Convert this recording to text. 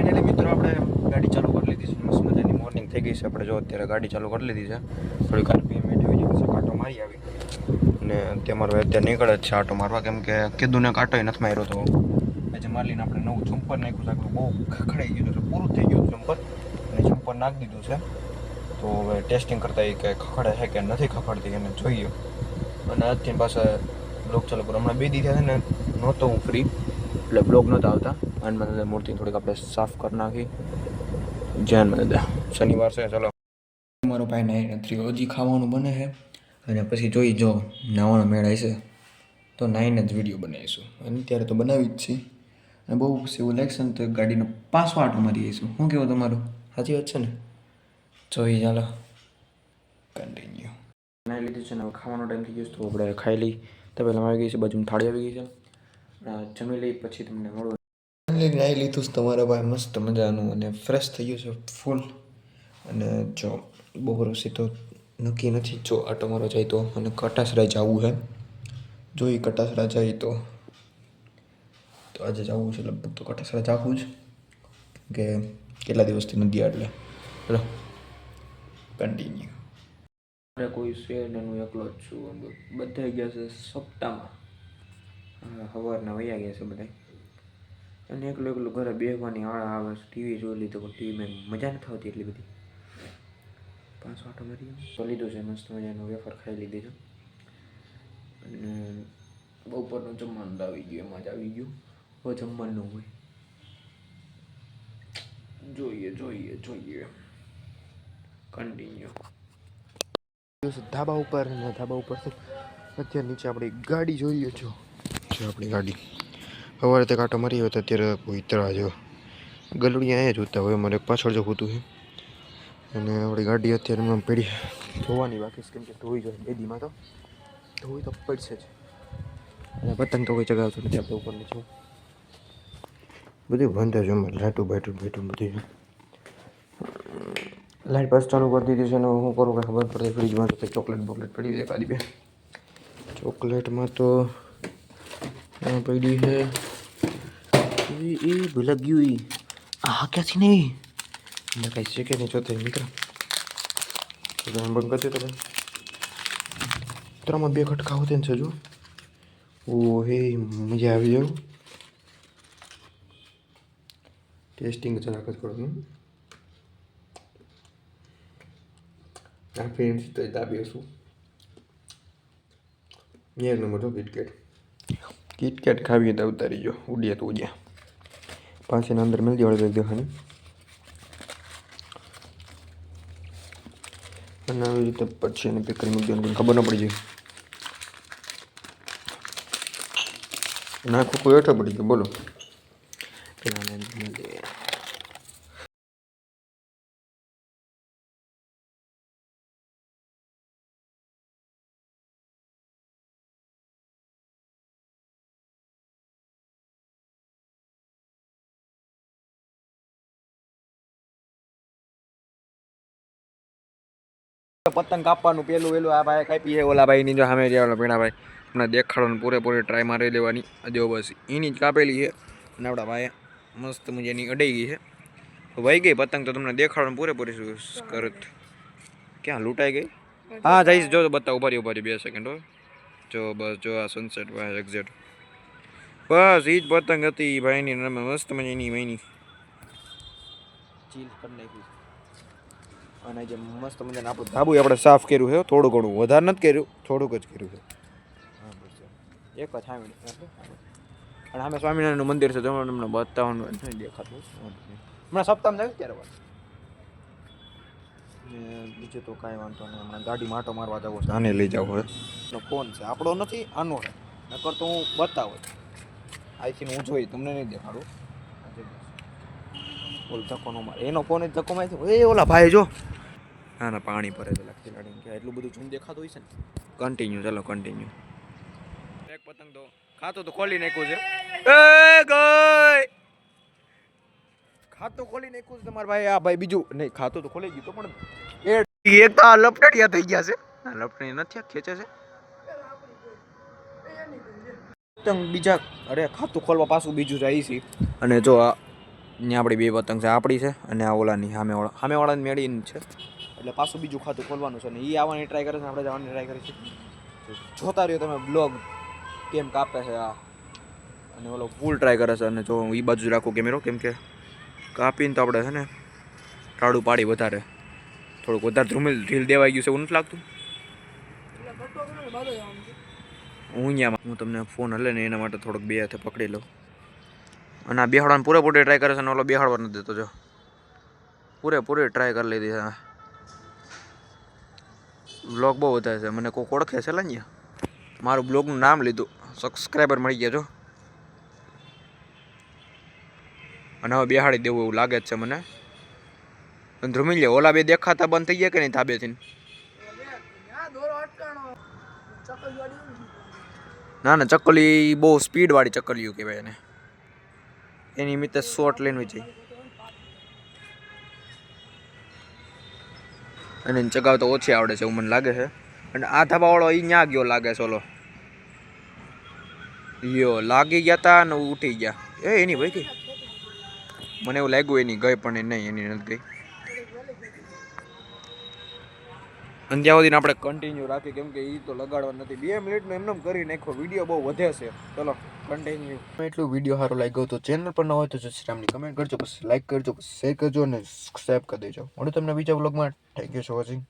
Finally મિત્રો આપણે ગાડી ચાલુ કરી લીધી છે. મસ્ત મજાની મોર્નિંગ થઈ ગઈ છે. આપણે જો અત્યારે ગાડી ચાલુ કરી લીધી છે. થોડીક આરપીએમ હેઠી આવી ગઈ છે. કાંટો મારી આવી અને તમારો અત્યારે નીકળે જ છે આટો મારવા, કેમ કે કીધું ને કાંટો નથી માર્યો. તો આજે મારીને આપણે નવું જમ્પર નાખ્યું છે. આપણું બહુ ખખડાઈ ગયું એટલે પૂરું થઈ ગયું જમ્પર, અને જમ્પર નાખી દીધું છે. તો હવે ટેસ્ટિંગ કરતા એ કે ખખડે છે કે નથી ખખડતી એને જોઈએ. અને આજથી પાસે બ્લોગ ચાલુ કરું. હમણાં 2 દિવસ છે ને નહોતો હું ફ્રી, એટલે બ્લોગ નહોતા આવતા. અને મને મૂર્તિ થોડીક આપણે સાફ કરી નાખી. જ્યાં મને શનિવાર છે, ચલો. મારો ભાઈ નાઈ નથી, હજી ખાવાનું બને છે. અને પછી જોઈ જો નાવાનો મેળ આવશે તો નાઈને જ વિડીયો બનાવીશું. અને અત્યારે તો બનાવી જ છીએ. અને બહુ એવું લાગશે ને તો ગાડીનો પાછો આટો મારી આવીશું. શું કહેવું તમારું? સાચી વાત છે ને? જોઈ ચાલો કન્ટિન્યુ. નાઈ લીધું છે ને હવે ખાવાનો ટાઈમ થઈ ગયો તો આપણે ખાઈ લઈ. તો પહેલાં આવી ગઈ છે, બાજુમાં થાળી આવી ગઈ છે. જમી લઈ પછી તમને મળું. નાઈ લીધું છે તમારા ભાઈ મસ્ત મજાનું અને ફ્રેશ થઈ ગયું છે ફૂલ. અને જો બપોર પછી તો નક્કી નથી, જો આટો મારો જાય તો. અને કટાસરા જવું છે, જોઈ કટાસરા જાય તો આજે જવું છે લગભગ. તો કટાસરા જવું જ કે કેટલા દિવસથી નથી એટલે ચલો કન્ટિન્યુ. અરે કોઈ છે ને હું એકલો જ છું. બધા ગયા છે સપ્તાહમાં, સવારના વૈયા ગયા છે બધા. અને એકલું એકલું ઘરે બેસવાની આળા આવે છે. ટીવી જોઈ લીધું પણ ટીવીમાં મજા નથી આવતી એટલી બધી. પાંચ આટો મારી તો લીધું છે, મસ્ત મજાનું વેફર ખાઈ લીધી છે. અને બપોરનું જમવાનું આવી ગયું, એમાં જ આવી ગયું. હવે જમવાનું હોય, જોઈએ કન્ટિન્યુ. ધાબા ઉપર ને ધાબા ઉપરથી અત્યારે નીચે આપણી ગાડી જોઈએ છો. છે આપણી ગાડી. સવારે તે કાંટો મારી હોય તો અત્યારે ઉતરા જો ગલુડી અહીંયા જ હોતા હોય. અમારે પાછળ જો હોતું છે. અને આપણી ગાડી અત્યારે એમાં પડી ધોવાની બાકી છે, કેમ કે ધોઈ જોઈએ બેદીમાં તો ધોઈ તો પડશે જ. અને પતંગ તો કોઈ ચગાવતું નથી આપણે ઉપર નીચે બધું બંધ જ. અમારે લાઇટું બધું લાઇટ પાસ ચાલુ કરી દીધી છે. અને હું કરું કે ખબર પડતી. ફ્રીજમાં તો ચોકલેટ પડી છે એકાદી બે. ચોકલેટમાં તો પડી છે એ ભૂલા ગયું. આ ક્યાંથી નહીં મને કાંઈ શીખે નહીં. ચોથે નીકળે બંધ કરતી તો ત્રણમાં 2 ખટકા હોતે ને જો. ઓ હે મજા આવી જાવ. ટેસ્ટિંગ જરાક જ કરું. ફ્રેન્ડ્સ તો દાબી હશું. એક નંબર તો કિટકેટ ખાવીએ તો ઉતારી ગયો. ઉડ્યા તો ઉડ્યા. પાછી અંદર મિલ જવાડે દેખાની. અને આવી રીતે પછી એને પેક કરી મૂકી દેવાનું, ખબર ન પડી જાય. નાખું કોઈ હેઠો પડી ગયો બોલો. પતંગ કાપવાનું પેલું વેલું આ ભાઈ કાપી છે. ઓલા ભાઈ ની જો સામે રહ્યા પીણા ભાઈ હમણાં દેખાડવાનું પૂરેપૂરી ટ્રાય મારી લેવાની. જો બસ એની જ કાપેલી છે. અને આપણા ભાઈ મસ્ત મજાની અડાઈ ગઈ છે. વહી ગઈ પતંગ તો તમને દેખાડવાનું પૂરેપૂરી કરત. ક્યાં લૂંટાઈ ગઈ? હા જઈશ જો બતાવું. ઉભારી 2 સેકન્ડ હો. જો બસ જો આ સનસેટ ભાઈ એક્ઝેક્ટ બસ એ જ પતંગ હતી ભાઈની. મસ્ત મજાની વહીની ચીલ કરી નાખી. અને જે મસ્ત મજાનું આપણું ધાબુ આપણે સાફ કર્યું છે. થોડું ઘણું વધારે નથી કર્યું, થોડુંક જ કર્યું છે. હા બસ એક જ સામે. અને સામે સ્વામિનારાયણનું મંદિર છે. તમને બતાવવાનું નથી દેખાતું હમણાં સપ્તાહમાં જાય ત્યારે વાત. બીજું તો કાંઈ વાંધો નહીં. હમણાં ગાડી માટો મારવા જવો છે. આને લઈ જાવ. હવે ફોન છે આપણો નથી, આનો છે. નકર તો હું બતાવું આઈથી હું જોઈ તમને નહીં દેખાડું. ઓલ ધક્કો નો મારે એનો ફોન જ ધક્કો મારી છે. એ ઓલા ભાઈ જો ના પાણી ભરે પેલા ખેલાડી કે એટલું બધું જોઈને દેખાતું હોય છે ને. કન્ટિન્યુ ચાલો કન્ટિન્યુ. એક પતંગ તો ખાતું તો ખોલી નાખ્યું છે. એ ગઈ ખાતું ખોલી નાખ્યું છે તમારા ભાઈ. આ ભાઈ બીજું નહીં ખાતું તો ખોલી ગયું તો પણ એક તો આ લપટડિયા થઈ ગયા છે. લપટણી નથી ખેંચે છે પતંગ બીજા. અરે ખાતું ખોલવા પાછું બીજું જાય છે. અને જો આ અહીંયા આપણી બે પતંગ છે, આપણી છે અને આ ઓલાની સામેવાળાની મેળીની છે. એટલે પાછું બીજું ખાતું ખોલવાનું છે અને એ આવવાની ટ્રાય કરે છે, આપણે જવાની ટ્રાય કરીશું. જોતા રહ્યો તમે બ્લોગ કેમ કાપે છે આ, અને ઓલો ફૂલ ટ્રાય કરે છે. અને જો હું એ બાજુ રાખું કેમેરો, કેમ કે કાપીને તો આપણે છે ને ટાળું પાડી વધારે થોડુંક વધારે ઢીલ દેવાઈ ગયું છે એવું નથી લાગતું. હું અહીંયા હું તમને ફોન હલે ને એના માટે થોડોક બે હાથે પકડી લઉં. અને આ બેહાડવાનું પૂરેપૂરી ટ્રાય કરે છે અને ઓલો બેહાડવા નથી દેતો. જો પૂરેપૂરી ટ્રાય કરી લીધી છે. બ્લોગ બહુ વધારે છે, મને કોઈક ઓળખે છે અહીંયા, મારું બ્લોગનું નામ લીધું, સબસ્ક્રાઈબર મળી ગયા જો. અને હવે બેહાડી દેવું એવું લાગે જ છે મને. ધ્રુમિલ લે ઓલા બે દેખાતા બંધ થઈ ગયા કે નહીં ધાબેથી? ના ના, ચકલી બહુ સ્પીડવાળી ચકલીઓ કહેવાય એને. એની નિમિત્તે શોર્ટ લઈને જઈ અને એને ચગાવતા ઓછી આવડે છે એવું મને લાગે છે. અને આ ધાબાવાળો એ ન્યા ગયો લાગે છે. ઓલો યો લાગી ગયા તા ને ઉઠી ગયા. એની ભાઈ ગઈ, મને એવું લાગ્યું એની ગઈ, પણ એ નહીં, એની નથી ગઈ. અને ત્યાં સુધી આપણે કન્ટિન્યુ રાખી, કેમ કે એ તો લગાડવા નથી. 2 મિનિટનો એમને કરી નાખો, વિડીયો બહુ વધે છે. ચલો કન્ટિન્યુ. એટલું વિડીયો સારો લાગ્યો તો ચેનલ પર ન હોય તો સબસ્ક્રાઇબની કમેન્ટ કરજો, પછી લાઈક કરજો, પછી શેર કરજો અને સબસ્ક્રાઇબ કરી દેજો. મળું તમને બીજા વ્લોગમાં. Thank you for watching.